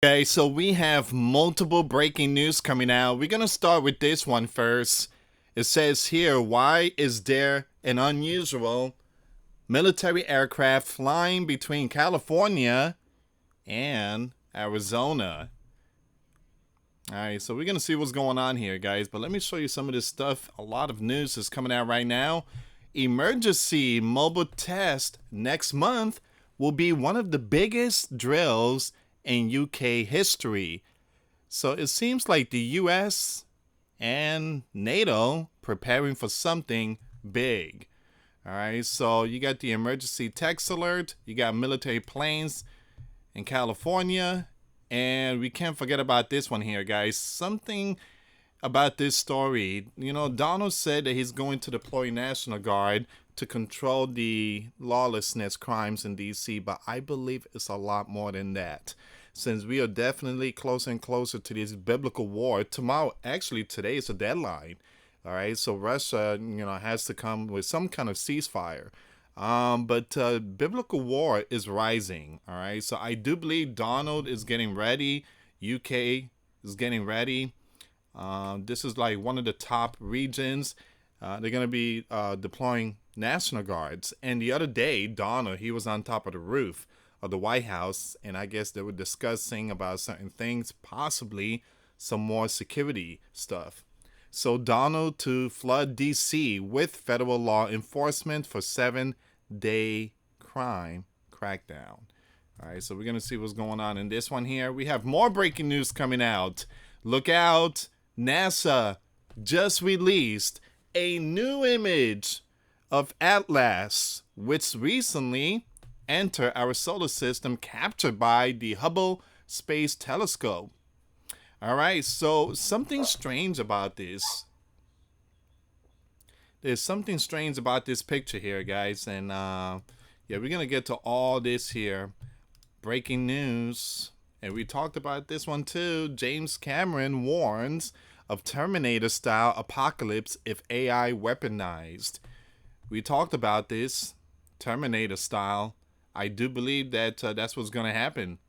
Okay, so we have multiple breaking news coming out. We're going to start with this one first. It says here, why is there an unusual military aircraft flying between California and Arizona? All right, so we're going to see what's going on here, guys. But let me show you some of this stuff. A lot of news is coming out right now. Emergency mobile test next month will be one of the biggest drills in UK history. So it seems like the US and NATO preparing for something big. All right, so you got the emergency text alert, you got military planes in California, and we can't forget about this one here, guys. Something about this story. Donald said that he's going to deploy National Guard to control the lawlessness crimes in DC, but I believe it's a lot more than that. Since we are definitely closer and closer to this biblical war, tomorrow, actually today is a deadline. All right, so Russia, has to come with some kind of ceasefire. But biblical war is rising. All right, so I do believe Donald is getting ready. UK is getting ready. This is like one of the top regions. They're going to be deploying National Guards. And the other day, Donald, he was on top of the roof of the White House, and I guess they were discussing about certain things, possibly some more security stuff. So Donald to flood DC with federal law enforcement for 7-day crime crackdown. All right, so we're going to see what's going on in this one here. We have more breaking news coming out. Look out. NASA just released a new image of Atlas, which recently entered our solar system, captured by the Hubble Space Telescope. All right, so something strange about this. There's something strange about this picture here, guys. And yeah, we're going to get to all this here. Breaking news. And we talked about this one too. James Cameron warns of Terminator-style apocalypse if AI weaponized. We talked about this, Terminator-style. I do believe that that's what's going to happen.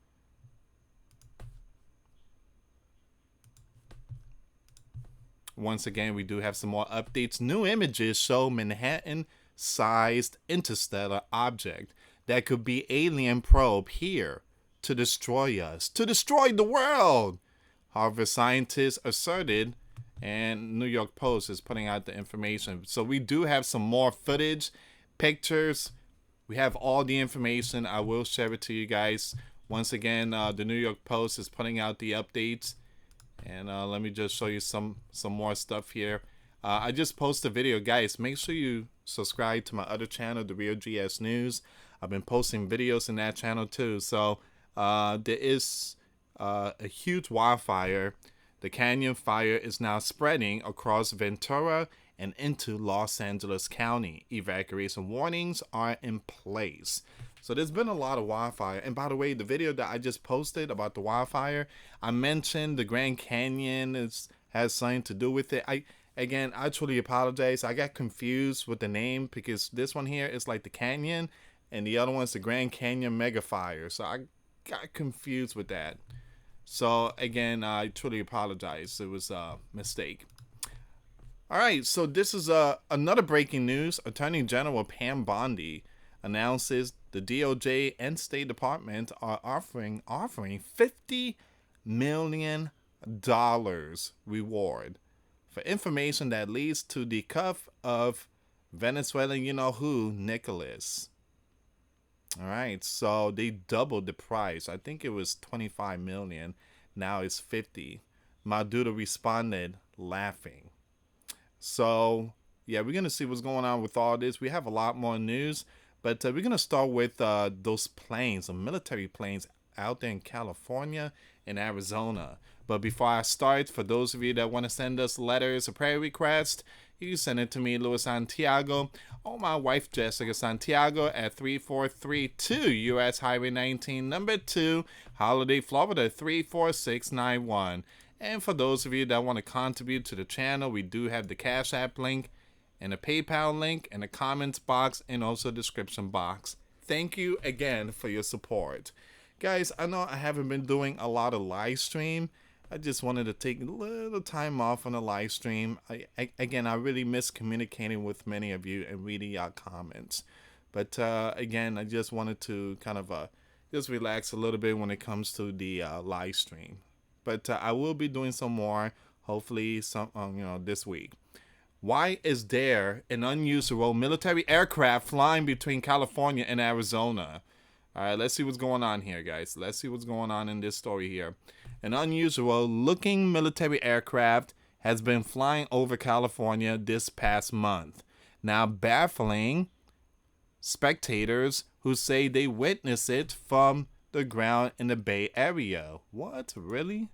Once again, we do have some more updates. New images show Manhattan-sized interstellar object that could be alien probe here to destroy us, to destroy the world. Harvard scientists asserted, and New York Post is putting out the information. So we do have some more footage, pictures. We have all the information. I will share it to you guys. Once again, the New York Post is putting out the updates. And let me just show you some more stuff here. I just posted a video. Guys, make sure you subscribe to my other channel, The Real GS News. I've been posting videos in that channel too. So there is a huge wildfire. The canyon fire is now spreading across Ventura and into Los Angeles County. Evacuation warnings are in place. So there's been a lot of wildfire. And by the way, the video that I just posted about the wildfire, I mentioned the Grand Canyon has something to do with it. I truly apologize. I got confused with the name because this one here is like the canyon and the other one's the Grand Canyon Mega Fire. So I got confused with that. So again, I truly apologize. It was a mistake. All right, so this is another breaking news. Attorney General Pam Bondi announces the DOJ and State Department are offering $50 million reward for information that leads to the cuff of Venezuelan you-know-who, Nicholas. All right, so they doubled the price. I think it was $25 million. Now it's $50. Maduro responded laughing. So, yeah, we're going to see what's going on with all this. We have a lot more news, but we're going to start with those planes, the military planes out there in California and Arizona. But before I start, for those of you that want to send us letters or prayer requests, you can send it to me, US Santiago, or my wife, Jessica Santiago, at 3432 US Highway 19, number 2, Holiday, Florida, 34691. And for those of you that want to contribute to the channel, we do have the Cash App link and a PayPal link in the comments box and also description box. Thank you again for your support. Guys, I know I haven't been doing a lot of live stream. I just wanted to take a little time off on the live stream. Again, I really miss communicating with many of you and reading your comments. But again, I just wanted to kind of just relax a little bit when it comes to the live stream. But I will be doing some more, hopefully, this week. Why is there an unusual military aircraft flying between California and Arizona? All right, let's see what's going on here, guys. Let's see what's going on in this story here. An unusual looking military aircraft has been flying over California this past month, now baffling spectators who say they witnessed it from the ground in the Bay Area. What? Really?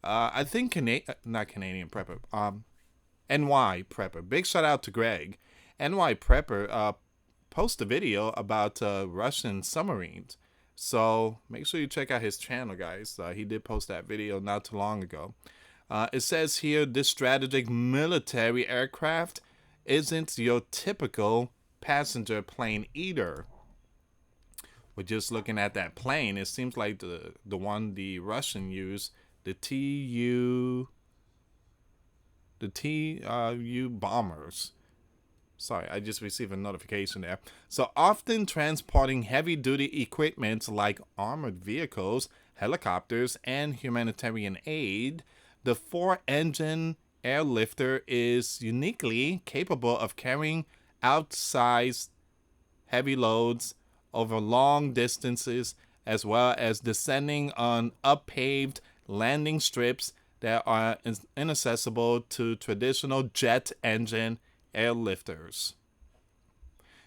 I think not Canadian Prepper. NY Prepper. Big shout out to Greg. NY Prepper post a video about Russian submarines. So make sure you check out his channel, guys. He did post that video not too long ago. It says here, this strategic military aircraft isn't your typical passenger plane either. We're just looking at that plane. It seems like the one the Russian used, the TU bombers. Sorry, I just received a notification there. So often transporting heavy-duty equipment like armored vehicles, helicopters, and humanitarian aid, the 4-engine airlifter is uniquely capable of carrying outsized heavy loads over long distances, as well as descending on unpaved landing strips that are inaccessible to traditional jet engine airlifters.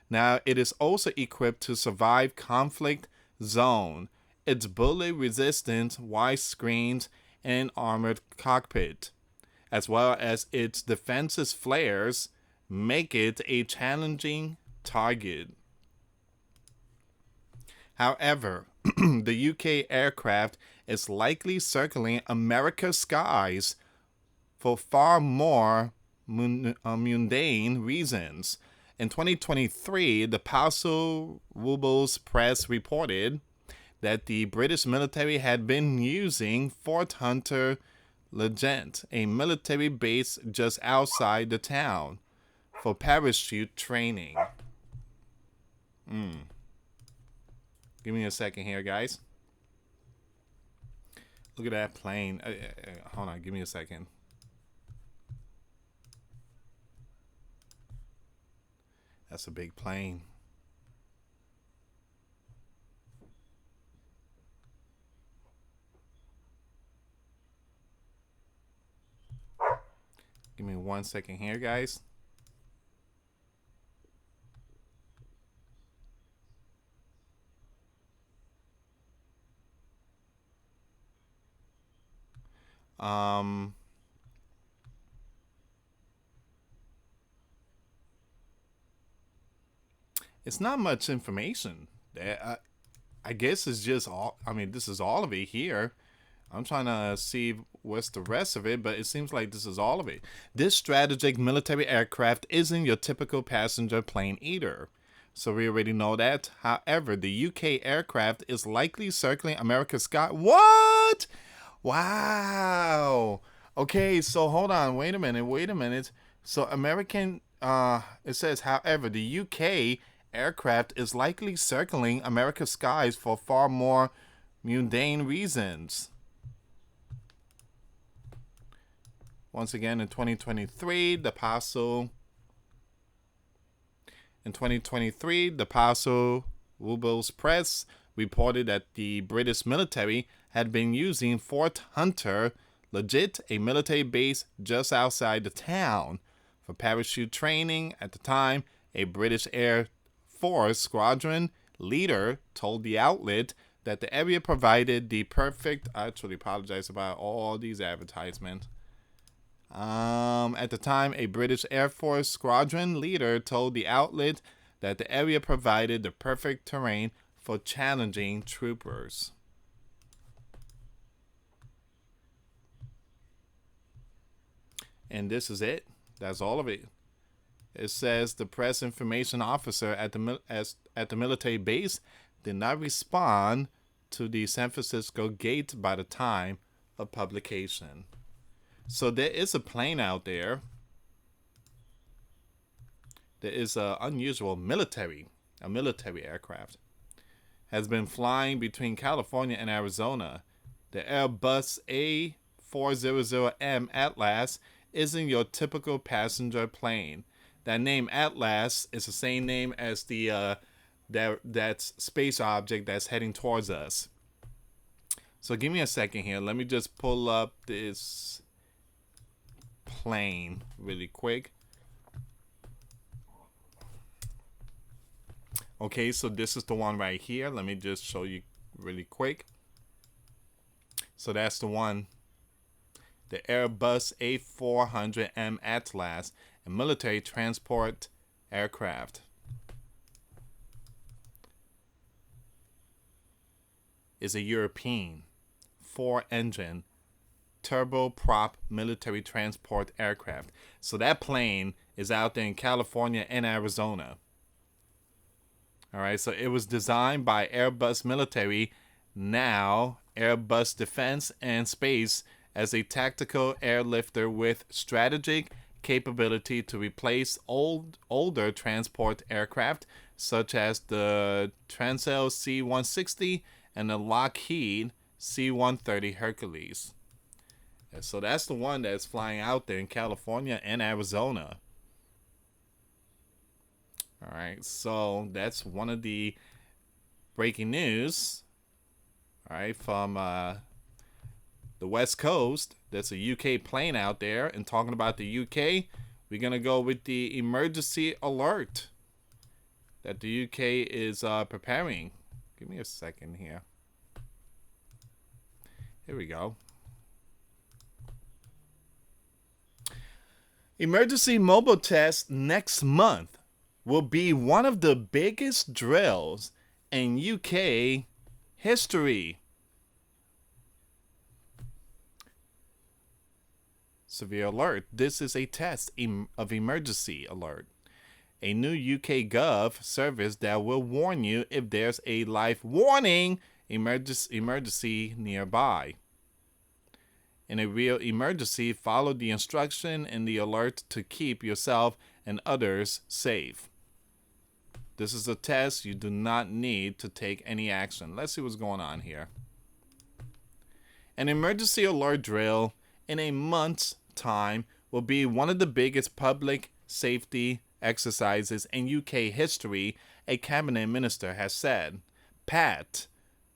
Now, it is also equipped to survive conflict zone. Its bullet-resistant widescreens and armored cockpit, as well as its defensive flares, make it a challenging target. However, the UK aircraft is likely circling America's skies for far more mundane reasons. In 2023, the Paso Robles Press reported that the British military had been using Fort Hunter Legent, a military base just outside the town, for parachute training. Give me a second here, guys. Look at that plane. Hold on, give me a second. That's a big plane. Give me 1 second here, guys. It's not much information. I guess it's just all. I mean, this is all of it here. I'm trying to see what's the rest of it, but it seems like this is all of it. This strategic military aircraft isn't your typical passenger plane either. So we already know that. However, the UK aircraft is likely circling America's sky. What? Wow. Okay, so hold on. Wait a minute. So American, it says, however, the UK aircraft is likely circling America's skies for far more mundane reasons. Once again, in 2023, the Paso Robles Press reported that the British military had been using Fort Hunter Legit, a military base just outside the town, for parachute training. At the time, a British Air Force squadron leader told the outlet that the area provided the perfect... I truly apologize about all these advertisements. At the time, a British Air Force squadron leader told the outlet that the area provided the perfect terrain for challenging troopers. And this is it. That's all of it. It says the press information officer at the military base did not respond to the San Francisco gate by the time of publication. So there is a plane out there. There is a military aircraft. Has been flying between California and Arizona. The Airbus A400M Atlas isn't your typical passenger plane. That name Atlas is the same name as the that space object that's heading towards us. So give me a second here. Let me just pull up this plane really quick. Okay, so this is the one right here. Let me just show you really quick. So that's the one. The Airbus A400M Atlas, a military transport aircraft. Is a European 4-engine turboprop military transport aircraft. So that plane is out there in California and Arizona. All right, so it was designed by Airbus Military, now Airbus Defense and Space, as a tactical airlifter with strategic capability to replace older transport aircraft such as the Transair C-160 and the Lockheed C-130 Hercules. And so that's the one that's flying out there in California and Arizona. All right, so that's one of the breaking news. All right, from the West Coast. There's a UK plane out there. And talking about the UK, we're going to go with the emergency alert that the UK is preparing. Give me a second here. Here we go. Emergency mobile test next month will be one of the biggest drills in UK history. Severe alert. This is a test of emergency alert. A new UK Gov service that will warn you if there's a life warning emergency nearby. In a real emergency, follow the instruction in the alert to keep yourself and others safe. This is a test. You do not need to take any action. Let's see what's going on here. An emergency alert drill in a month's time will be one of the biggest public safety exercises in UK history, a cabinet minister has said. Pat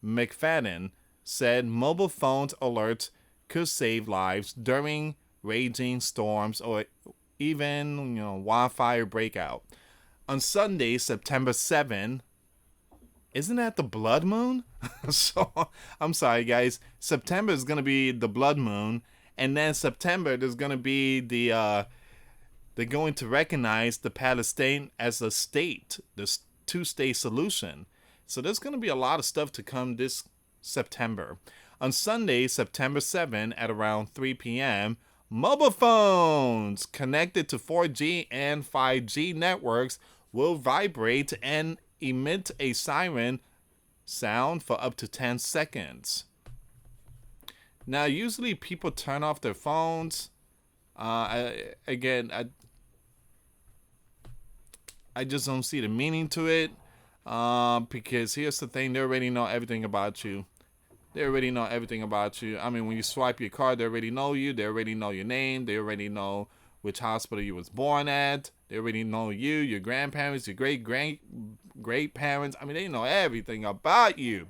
McFadden said mobile phone alerts could save lives during raging storms or even wildfire breakout. On Sunday, September 7, isn't that the blood moon? So, I'm sorry, guys. September is going to be the blood moon. And then September, there's going to be they're going to recognize the Palestine as a state, this two-state solution. So there's going to be a lot of stuff to come this September. On Sunday, September 7, at around 3 p.m., mobile phones connected to 4G and 5G networks will vibrate and emit a siren sound for up to 10 seconds. Now, usually people turn off their phones. I just don't see the meaning to it. Because here's the thing, they already know everything about you. They already know everything about you. I mean, when you swipe your card, they already know you. They already know your name. They already know which hospital you was born at. They already know you, your grandparents, your great-parents. I mean, they know everything about you.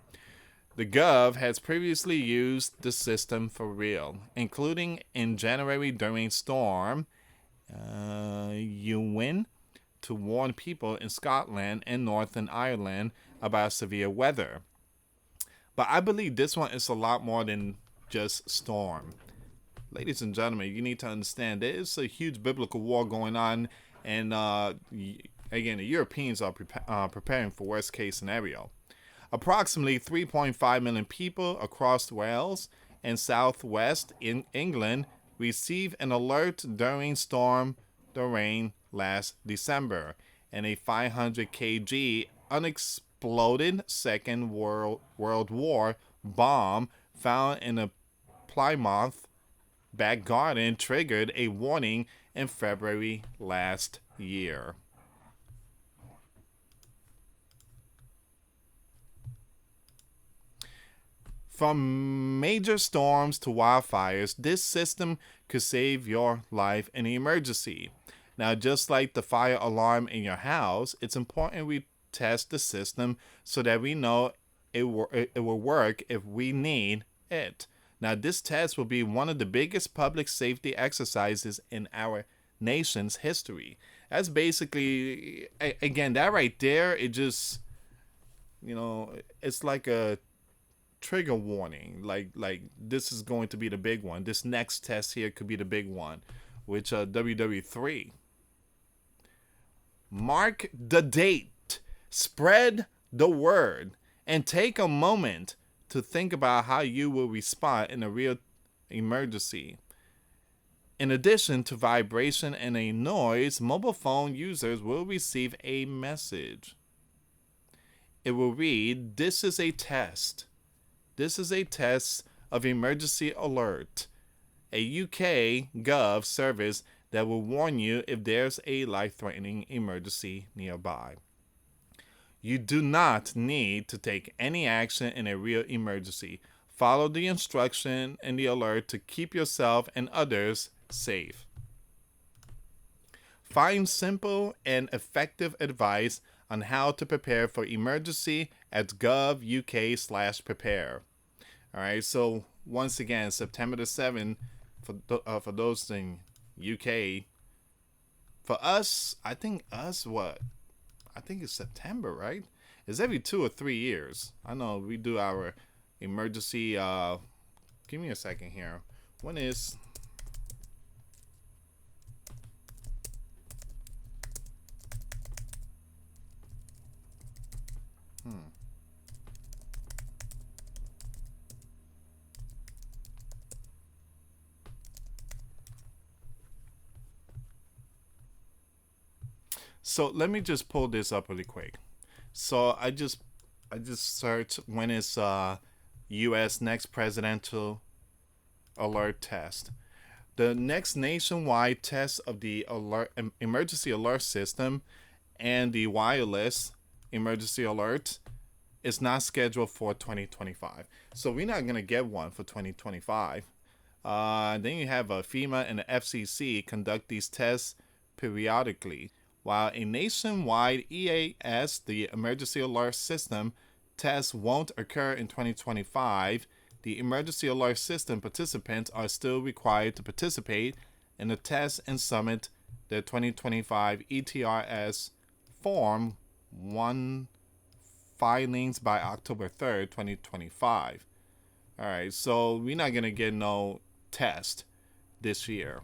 The Gov has previously used the system for real, including in January during Storm Eowyn, to warn people in Scotland and Northern Ireland about severe weather. But I believe this one is a lot more than just storm. Ladies and gentlemen, you need to understand there is a huge biblical war going on, and again, the Europeans are preparing for worst case scenario. Approximately 3.5 million people across Wales and southwest in England received an alert during Storm Dorian last December, and a 500 kg exploded Second World War bomb found in a Plymouth back garden triggered a warning in February last year. From major storms to wildfires, this system could save your life in an emergency. Now, just like the fire alarm in your house, it's important we test the system so that we know it will work if we need it. Now, this test will be one of the biggest public safety exercises in our nation's history. That's basically, again, that right there, it just, it's like a trigger warning. Like this is going to be the big one. This next test here could be the big one, which WW3. Mark the date, spread the word, and take a moment to think about how you will respond in a real emergency. In addition to vibration and a noise, mobile phone users will receive a message. It will read, "This is a test. This is a test of emergency alert, a UK Gov service that will warn you if there's a life-threatening emergency nearby." You do not need to take any action in a real emergency. Follow the instruction in the alert to keep yourself and others safe. Find simple and effective advice on how to prepare for emergency at gov.uk/prepare. All right, so once again, September the 7th, for those in UK. For us, I think it's September, right? It's every 2 or 3 years. I know we do our emergency. Give me a second here. When is? So let me just pull this up really quick. So I just searched when is U.S. next presidential alert test. The next nationwide test of the emergency alert system and the wireless emergency alert is not scheduled for 2025. So we're not gonna get one for 2025. Then you have FEMA and the FCC conduct these tests periodically. While a nationwide EAS, the Emergency Alert System, test won't occur in 2025, the Emergency Alert System participants are still required to participate in the test and submit their 2025 ETRS Form 1 filings by October 3rd, 2025. All right, so we're not going to get no test this year.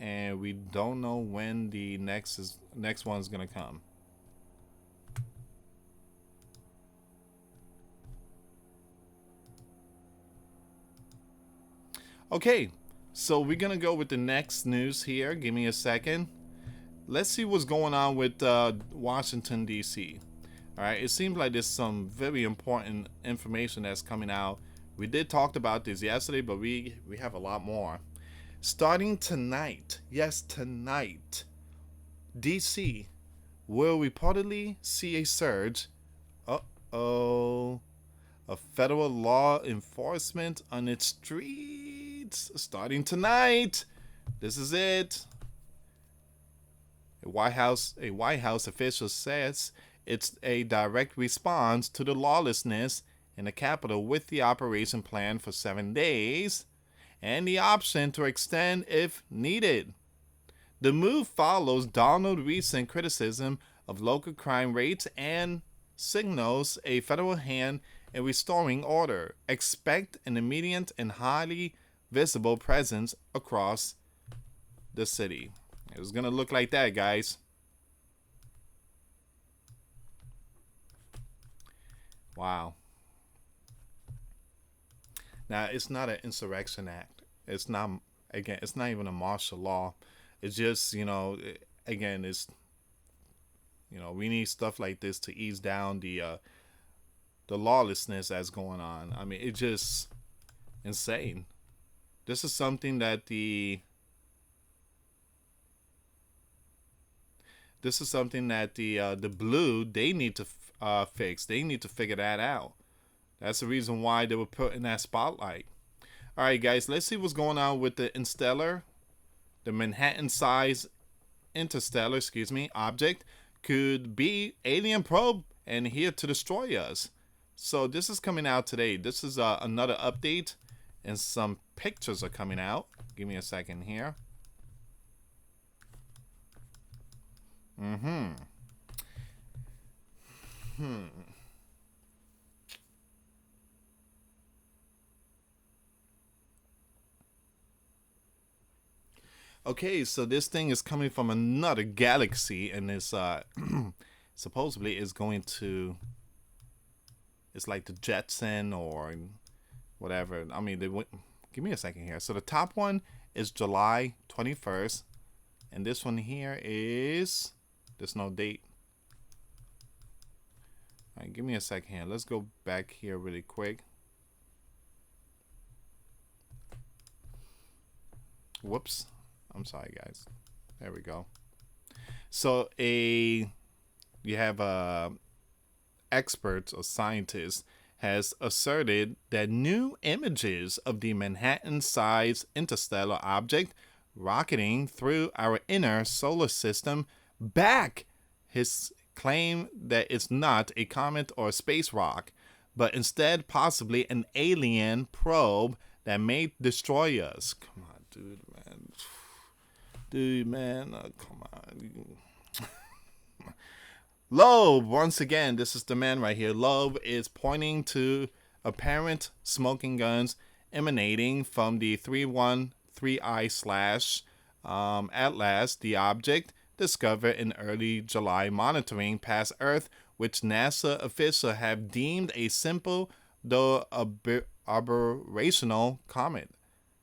And we don't know when the next one's gonna come. Okay, so we're gonna go with the next news here. Give me a second. Let's see what's going on with Washington D.C. All right, it seems like there's some very important information that's coming out. We did talk about this yesterday, but we have a lot more. Starting tonight, yes, tonight, DC will reportedly see a surge of federal law enforcement on its streets. Starting tonight, this is it. A White House official says it's a direct response to the lawlessness in the Capitol with the operation planned for 7 days and the option to extend if needed. The move follows Donald's recent criticism of local crime rates and signals a federal hand in restoring order. Expect an immediate and highly visible presence across the city. It was going to look like that, guys. Wow. Now, it's not an insurrection act. It's not even a martial law. It's just, again, it's, we need stuff like this to ease down the lawlessness that's going on. I mean, it's just insane. This is something that the blue, they need to fix. They need to figure that out. That's the reason why they were put in that spotlight. All right, guys, let's see what's going on with the Interstellar. The Manhattan-sized interstellar, object could be alien probe and here to destroy us. So this is coming out today. This is another update, and some pictures are coming out. Give me a second here. Mm-hmm. Okay, so this thing is coming from another galaxy, and it's supposedly is going to. It's like the Jetson or whatever. I mean, give me a second here. So the top one is July 21st, and this one here is. There's no date. All right, give me a second here. Let's go back here really quick. Whoops. I'm sorry, guys. There we go. So you have experts or scientists has asserted that new images of the Manhattan-sized interstellar object rocketing through our inner solar system back his claim that it's not a comet or a space rock, but instead possibly an alien probe that may destroy us. Come on, dude, man. Come on. Loeb, once again, this is the man right here. Loeb is pointing to apparent smoking guns emanating from the 313I/ Atlas, the object discovered in early July monitoring past Earth, which NASA officials have deemed a simple though aberrational comet.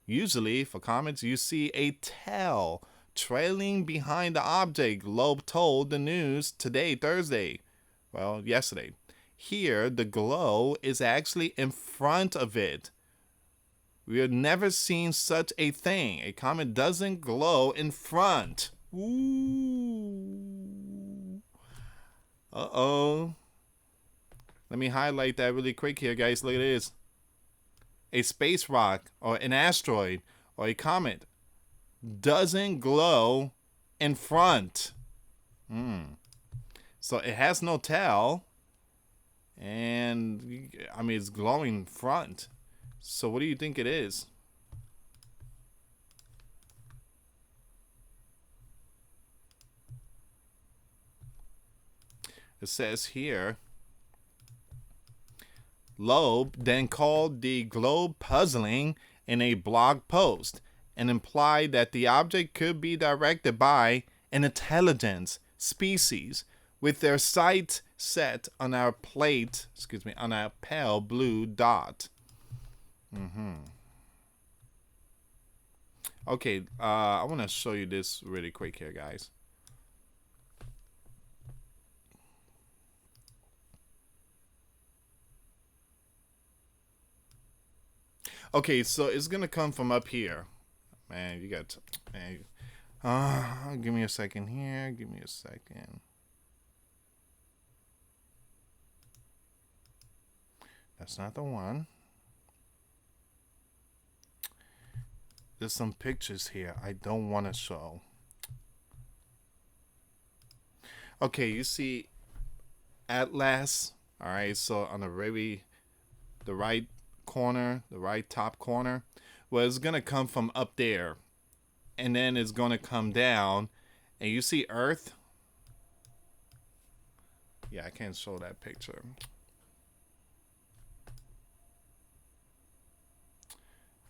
Usually, for comets, you see a tail trailing behind the object, Loeb told the news today, Thursday. Well, yesterday. Here, the glow is actually in front of it. We have never seen such a thing. A comet doesn't glow in front. Ooh. Uh-oh. Let me highlight that really quick here, guys. Look at this. A space rock or an asteroid or a comet doesn't glow in front. So it has no tail, and I mean it's glowing front. So what do you think it is? It says here, Loeb then called the globe puzzling in a blog post and implied that the object could be directed by an intelligence species with their sight set on our on our pale blue dot. Okay, I want to show you this really quick here, guys. Okay, so it's gonna come from up here. Man, you got to, man. Give me a second here. Give me a second. That's not the one. There's some pictures here I don't want to show. Okay, you see Atlas. All right, so on the right corner, the right top corner, well, it's gonna come from up there, and then it's gonna come down, and you see Earth. Yeah, I can't show that picture.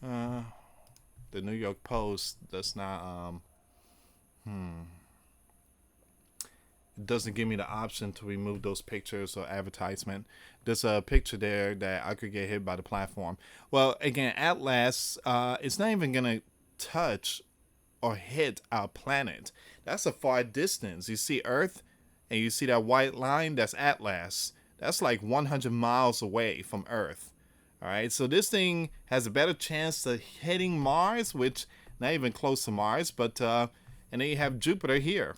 The New York Post does not it doesn't give me the option to remove those pictures or advertisement. There's a picture there that I could get hit by the platform. Well, again, Atlas, it's not even gonna touch or hit our planet. That's a far distance. You see Earth, and you see that white line, that's Atlas. That's like 100 miles away from Earth. All right, so this thing has a better chance of hitting Mars, which not even close to Mars, but and then you have Jupiter here.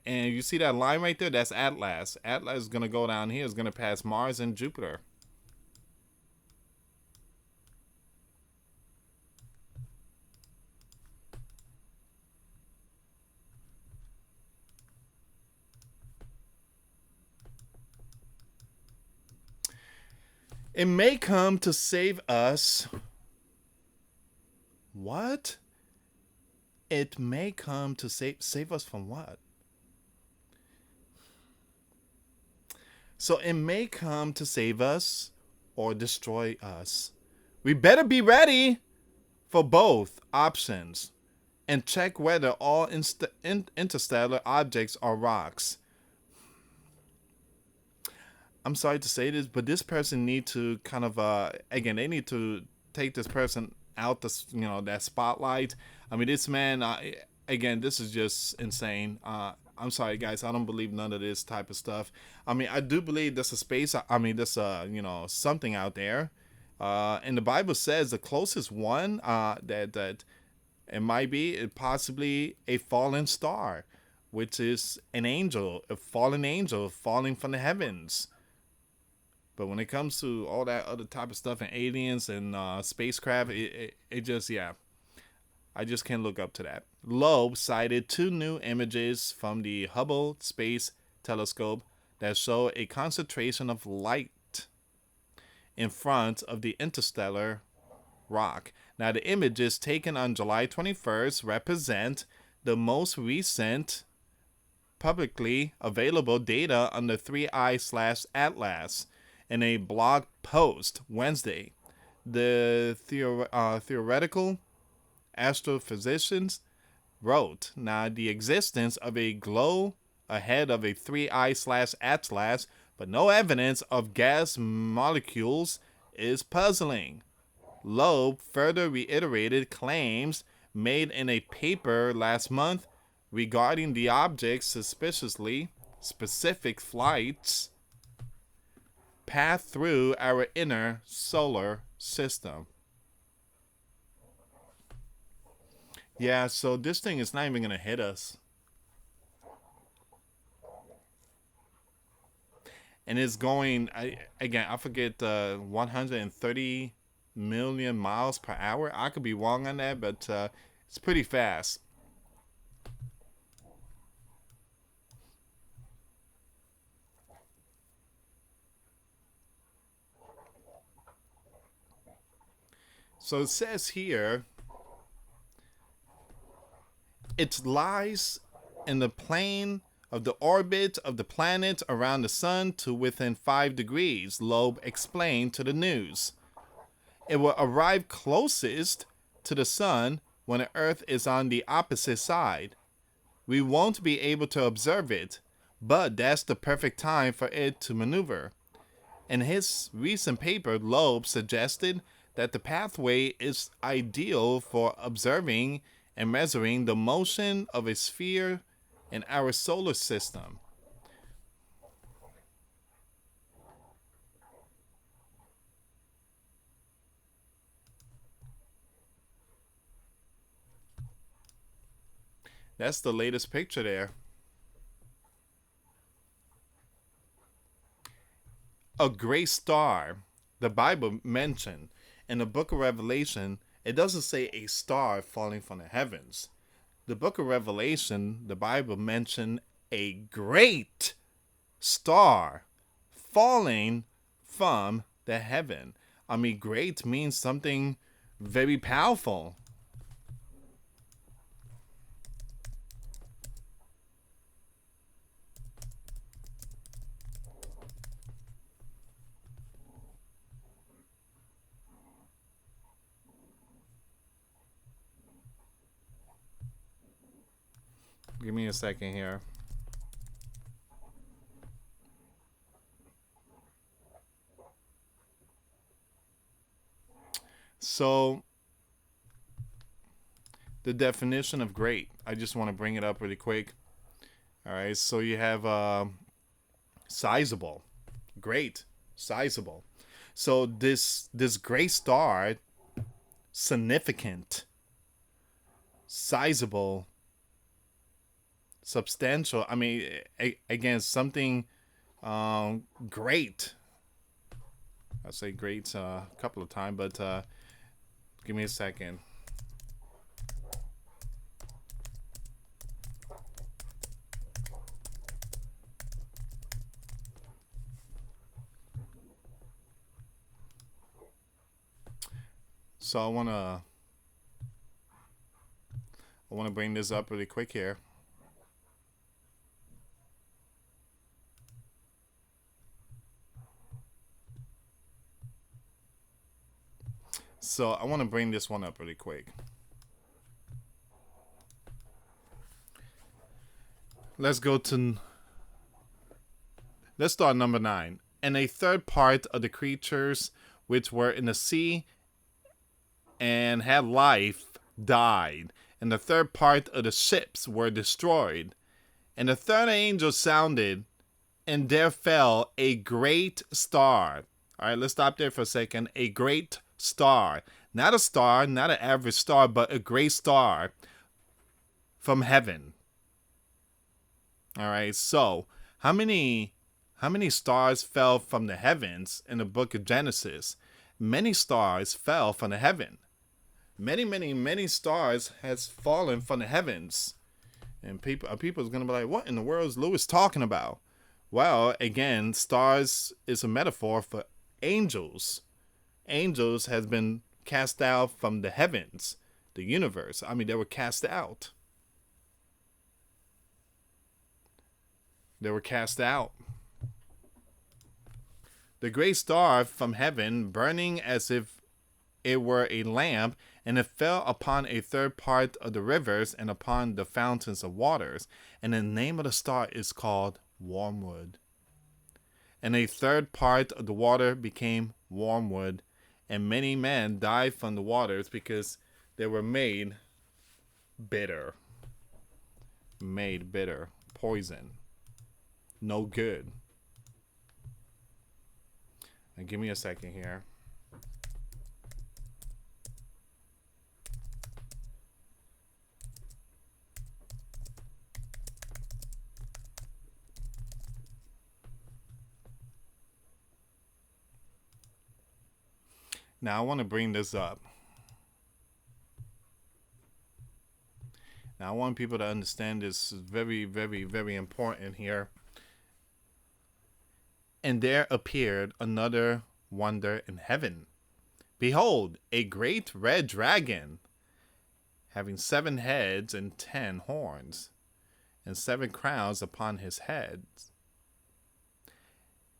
And you see that line right there? That's Atlas. Atlas is going to go down here. It's going to pass Mars and Jupiter. It may come to save us. What? It may come to save us from what? So it may come to save us or destroy us. We better be ready for both options and check whether all interstellar objects are rocks. I'm sorry to say this, but this person need to kind of again, they need to take this person out the that spotlight. I mean, this man again, this is just insane. I'm sorry, guys. I don't believe none of this type of stuff. I mean, I do believe there's a space. I mean, there's something out there. And the Bible says the closest one that it might be possibly a fallen star, which is an angel, a fallen angel falling from the heavens. But when it comes to all that other type of stuff and aliens and spacecraft, it just, yeah, I just can't look up to that. Loeb cited two new images from the Hubble Space Telescope that show a concentration of light in front of the interstellar rock. Now, the images taken on July 21st represent the most recent publicly available data on the 3I/Atlas. In a blog post Wednesday, the theoretical astrophysicians wrote, now the existence of a glow ahead of a 3I/Atlas, but no evidence of gas molecules is puzzling. Loeb further reiterated claims made in a paper last month regarding the object's suspiciously specific flights path through our inner solar system. Yeah, so this thing is not even going to hit us. And it's going, I forget, 130 million miles per hour. I could be wrong on that, but it's pretty fast. So it says here, it lies in the plane of the orbit of the planet around the sun to within 5 degrees, Loeb explained to the news. It will arrive closest to the sun when the Earth is on the opposite side. We won't be able to observe it, but that's the perfect time for it to maneuver. In his recent paper, Loeb suggested that the pathway is ideal for observing and measuring the motion of a sphere in our solar system. That's the latest picture there. A great star, the Bible mentioned. In the book of Revelation, it doesn't say a star falling from the heavens. The book of Revelation, the Bible mentioned a great star falling from the heaven. I mean, great means something very powerful. Give me a second here. So the definition of great. I just want to bring it up really quick. All right, so you have sizable, great, sizable. So this great star, significant, sizable, substantial. I mean, again, something great. I say great a couple of times, but give me a second. So I wanna bring this up really quick here. So I want to bring this one up really quick. Let's start number 9. And a third part of the creatures which were in the sea and had life died, and the third part of the ships were destroyed. And the third angel sounded, and there fell a great star. All right, let's stop there for a second. A great star. Not a star, not an average star, but a great star from heaven. All right, so how many stars fell from the heavens in the book of Genesis? Many stars fell from the heaven. Many stars has fallen from the heavens. And people's going to be like, what in the world is Lewis talking about? Well, again, stars is a metaphor for angels. Angels has been cast out from the heavens, the universe. I mean, they were cast out. They were cast out. The great star from heaven, burning as if it were a lamp, and it fell upon a third part of the rivers and upon the fountains of waters. And the name of the star is called Wormwood. And a third part of the water became wormwood, and many men died from the waters because they were made bitter. Made bitter. Poison. No good. Now give me a second here. Now I want to bring this up. Now I want people to understand this is very, very, very important here. And there appeared another wonder in heaven. Behold, a great red dragon, having 7 heads and 10 horns, and 7 crowns upon his heads.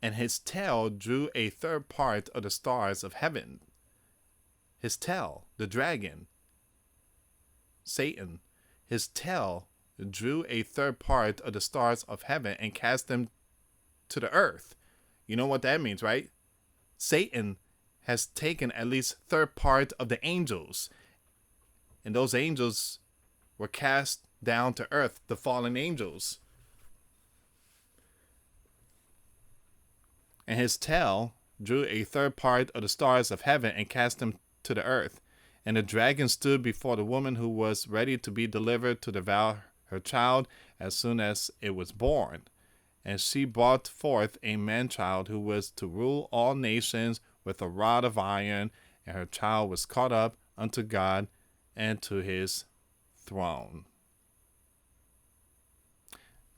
And his tail drew a third part of the stars of heaven. His tail, the dragon, Satan, his tail drew a third part of the stars of heaven and cast them to the earth. You know what that means, right? Satan has taken at least third part of the angels. And those angels were cast down to earth, the fallen angels. And his tail drew a third part of the stars of heaven and cast them to the earth. And the dragon stood before the woman who was ready to be delivered to devour her child as soon as it was born. And she brought forth a man-child who was to rule all nations with a rod of iron, and her child was caught up unto God and to his throne.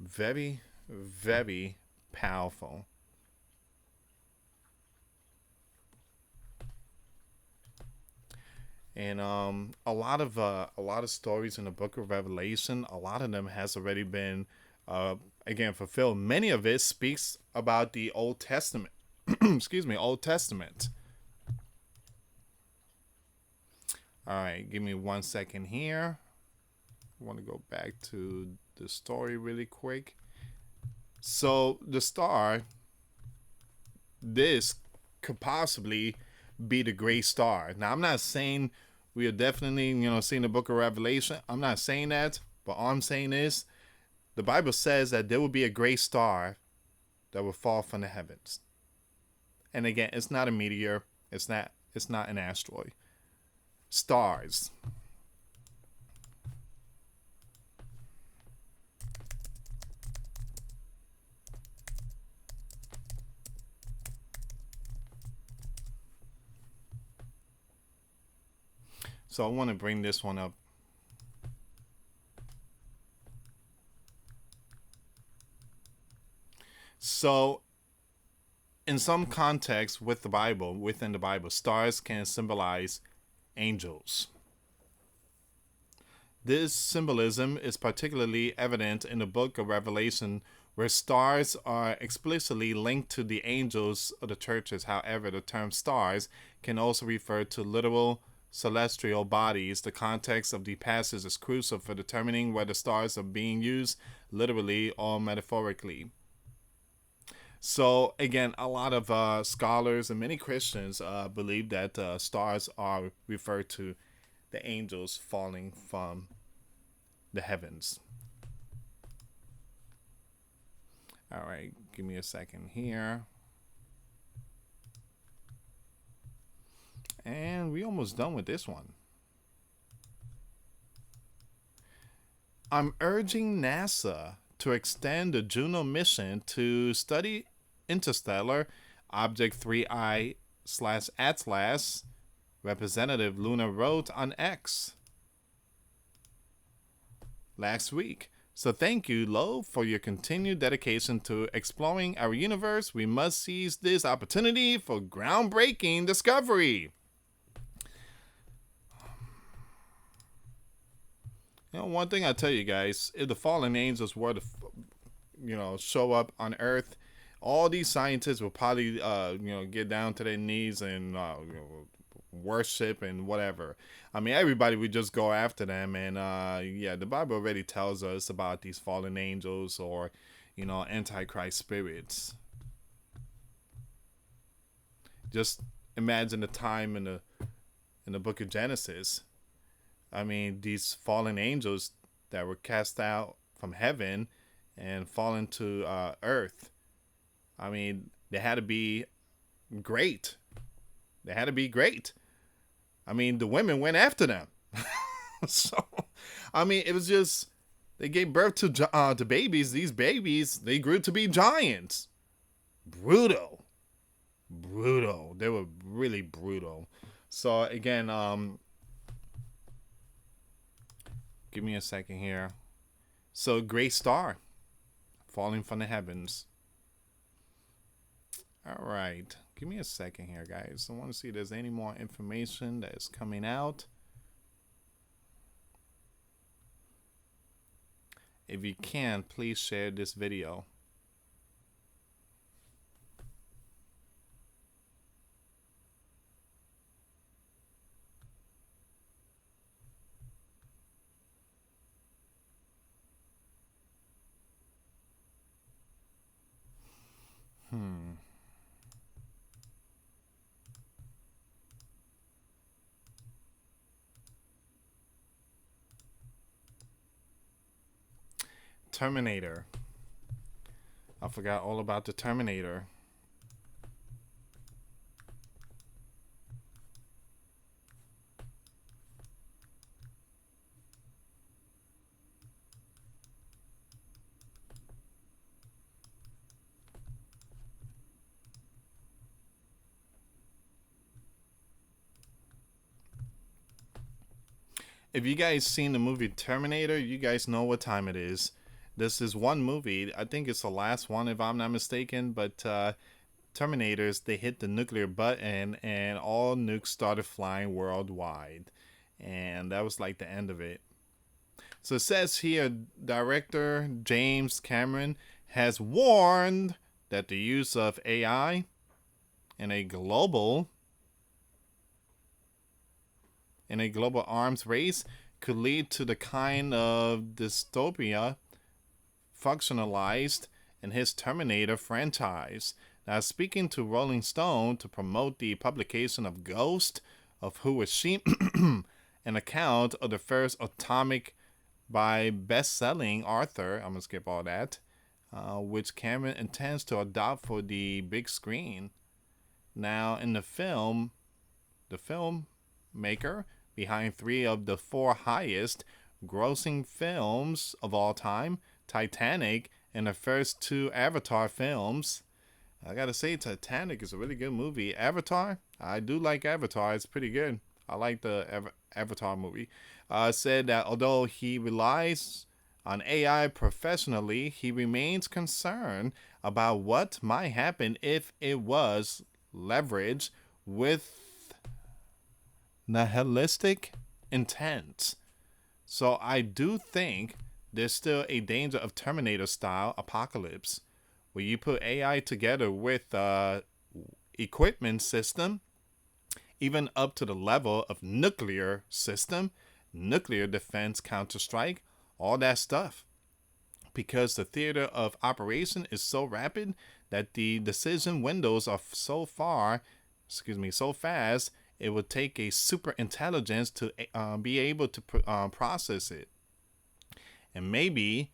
Very, very powerful. And a lot of stories in the book of Revelation, a lot of them has already been again fulfilled. Many of it speaks about the Old Testament. Excuse me, Old Testament. All right, give me 1 second here. I want to go back to the story really quick. So the star, this could possibly be the great star. Now I'm not saying We are definitely, seeing the book of Revelation. I'm not saying that, but all I'm saying is the Bible says that there will be a great star that will fall from the heavens. And again, it's not a meteor. It's not an asteroid. Stars. So I want to bring this one up. So in some context within the Bible, stars can symbolize angels. This symbolism is particularly evident in the book of Revelation, where stars are explicitly linked to the angels of the churches. However, the term stars can also refer to literal celestial bodies. The context of the passage is crucial for determining whether stars are being used literally or metaphorically. So again, a lot of scholars and many Christians believe that stars are referred to the angels falling from the heavens. All right, give me a second here. And we almost done with this one. I'm urging NASA to extend the Juno mission to study Interstellar Object 3I/Atlas, Representative Luna wrote on X last week. So thank you, Lo, for your continued dedication to exploring our universe. We must seize this opportunity for groundbreaking discovery. One thing I tell you guys, if the fallen angels were to, show up on Earth, all these scientists will probably, get down to their knees and worship and whatever. I mean, everybody would just go after them. And the Bible already tells us about these fallen angels or, antichrist spirits. Just imagine the time in the book of Genesis. I mean, these fallen angels that were cast out from heaven and fallen to earth. I mean, they had to be great. They had to be great. I mean, the women went after them. So, I mean, it was just, they gave birth to babies. These babies, they grew to be giants. Brutal. They were really brutal. So, again, give me a second here. So, great star falling from the heavens. All right. Give me a second here, guys. I want to see if there's any more information that is coming out. If you can, please share this video. Terminator. I forgot all about the Terminator. If you guys seen the movie Terminator, you guys know what time it is. This is one movie. I think it's the last one, if I'm not mistaken. But Terminators, they hit the nuclear button and all nukes started flying worldwide. And that was like the end of it. So it says here, director James Cameron has warned that the use of AI in a global arms race could lead to the kind of dystopia functionalized in his Terminator franchise. Now, speaking to Rolling Stone to promote the publication of Ghost of Hiroshima an account of the first atomic by best-selling author. I'm gonna skip all that, which Cameron intends to adopt for the big screen. Now, in the filmmaker behind three of the four highest grossing films of all time, Titanic and the first two Avatar films. I gotta say, Titanic is a really good movie. Avatar, I do like Avatar. It's pretty good. I like the Avatar movie. Said that although he relies on AI professionally, he remains concerned about what might happen if it was leveraged with nihilistic intent. So I do think there's still a danger of Terminator style apocalypse where you put AI together with equipment system, even up to the level of nuclear system, nuclear defense, counter-strike, all that stuff. Because the theater of operation is so rapid that the decision windows are so fast, it would take a super intelligence to be able to process it. And maybe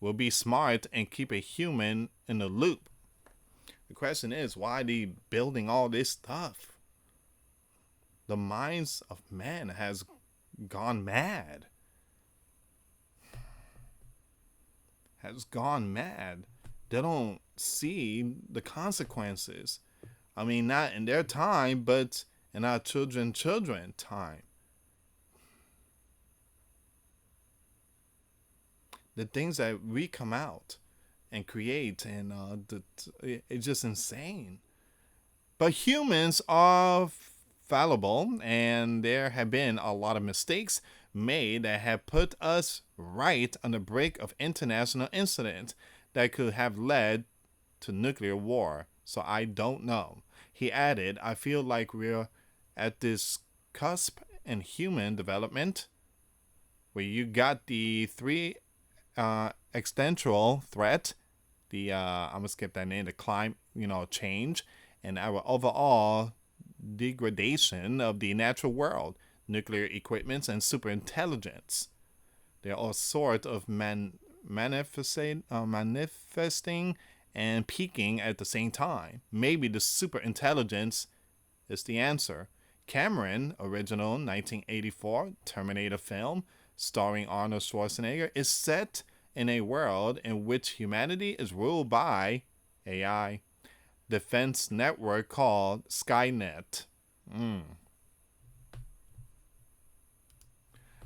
we'll be smart and keep a human in the loop. The question is, why are they building all this stuff? The minds of men has gone mad. They don't see the consequences. I mean, not in their time, but in our children's time. The things that we come out and create, and it's just insane. But humans are fallible, and there have been a lot of mistakes made that have put us right on the brink of international incident that could have led to nuclear war. So I don't know. He added, I feel like we're at this cusp in human development where you got the three existential threat, the I'm gonna skip that name, the climate, change, and our overall degradation of the natural world, nuclear equipments, and superintelligence. They're all sort of manifesting and peaking at the same time. Maybe the superintelligence is the answer. Cameron, original 1984 Terminator film, starring Arnold Schwarzenegger, is set in a world in which humanity is ruled by AI defense network called Skynet.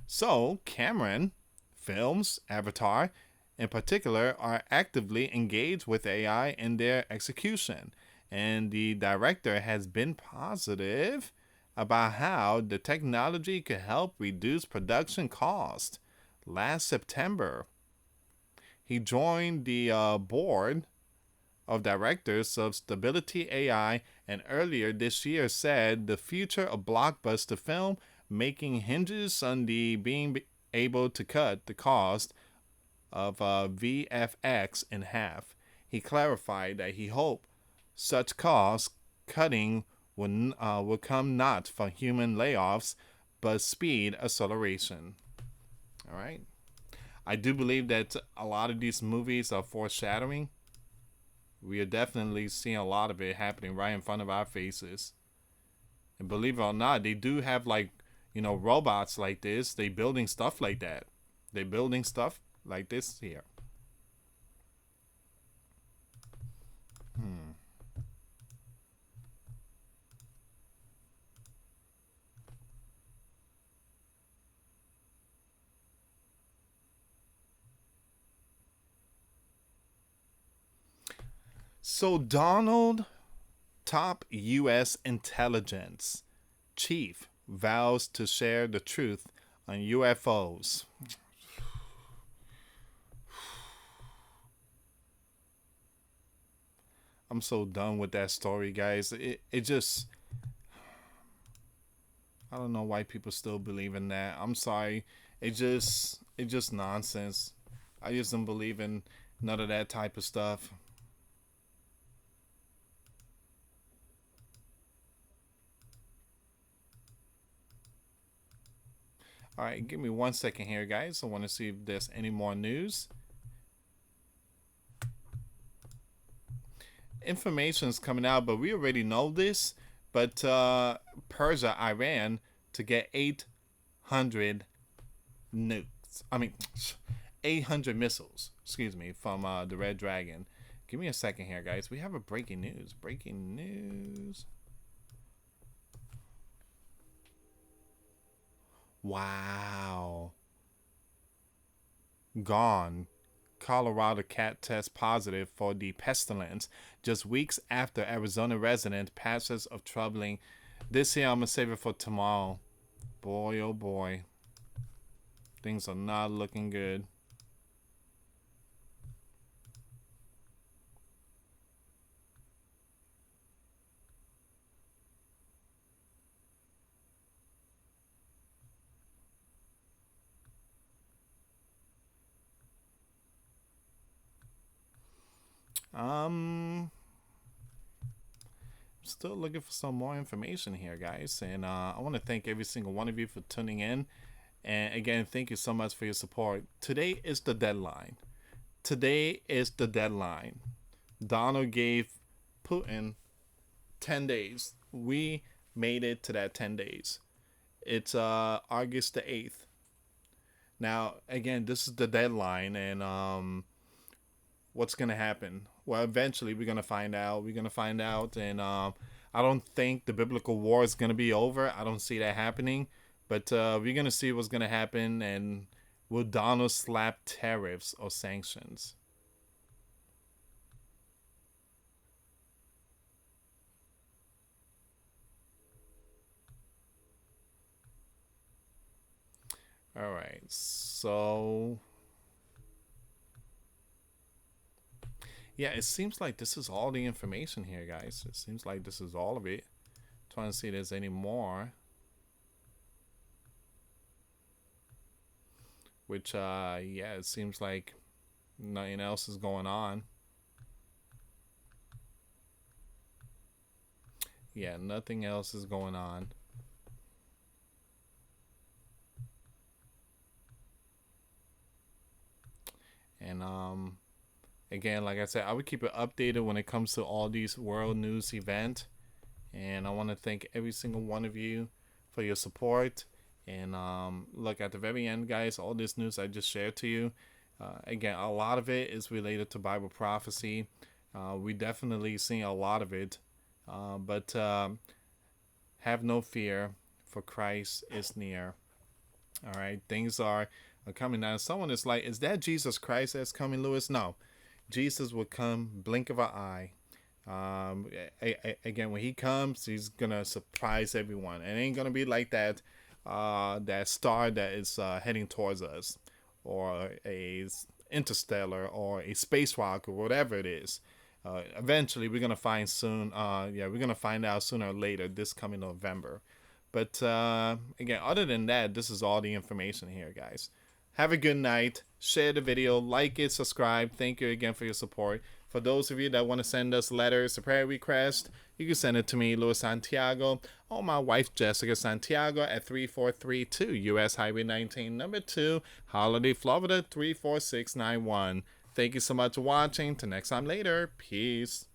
So, Cameron films, Avatar in particular, are actively engaged with AI in their execution, and the director has been positive about how the technology could help reduce production cost. Last September, he joined the board of directors of Stability AI, and earlier this year said the future of blockbuster film making hinges on the being able to cut the cost of VFX in half. He clarified that he hoped such cost cutting would come not from human layoffs, but speed acceleration. All right. I do believe that a lot of these movies are foreshadowing. We are definitely seeing a lot of it happening right in front of our faces. And believe it or not, they do have robots like this. They building stuff like that. They building stuff like this here. So Donald, top US intelligence chief, vows to share the truth on UFOs. I'm so done with that story, guys. It just, I don't know why people still believe in that. I'm sorry. It just nonsense. I just don't believe in none of that type of stuff. All right, give me 1 second here, guys. I want to see if there's any more news. Information's coming out, but we already know this. But Persia, Iran, to get 800 nukes. 800 missiles. Excuse me, from the Red Dragon. Give me a second here, guys. We have a breaking news. Breaking news. Wow. Gone. Colorado cat tests positive for the pestilence just weeks after Arizona resident passes of troubling. This here, I'm going to save it for tomorrow. Boy, oh boy. Things are not looking good. Still looking for some more information here, guys. And I want to thank every single one of you for tuning in. And again, thank you so much for your support. Today is the deadline. Today is the deadline. Donald gave Putin 10 days. We made it to that 10 days. It's August the 8th. Now, again, this is the deadline, and what's gonna happen? Well, eventually we're gonna find out. We're gonna find out, and I don't think the biblical war is gonna be over. I don't see that happening, but we're gonna see what's gonna happen, and will Donald slap tariffs or sanctions? All right, so yeah, it seems like this is all the information here, guys. It seems like this is all of it. Trying to see if there's any more. Which, yeah, it seems like nothing else is going on. Yeah, nothing else is going on. And, again, like I said, I would keep it updated when it comes to all these world news events. And I want to thank every single one of you for your support. And look, at the very end, guys, all this news I just shared to you, again, a lot of it is related to Bible prophecy. We definitely see a lot of it. But have no fear, for Christ is near. All right, things are coming down. Someone is like, is that Jesus Christ that's coming, Lewis? No, Jesus will come, blink of an eye. Again, when he comes, he's gonna surprise everyone. It ain't gonna be like that that star that is heading towards us, or a interstellar, or a space rock, or whatever it is. Eventually, we're gonna find soon. Yeah, we're gonna find out sooner or later this coming November. But again, other than that, this is all the information here, guys. Have a good night. Share the video, like it, subscribe. Thank you again for your support. For those of you that want to send us letters, a prayer request, you can send it to me, Luis Santiago, or my wife, Jessica Santiago, at 3432 US Highway 19, number 2, Holiday, Florida 34691. Thank you so much for watching. Till next time later. Peace.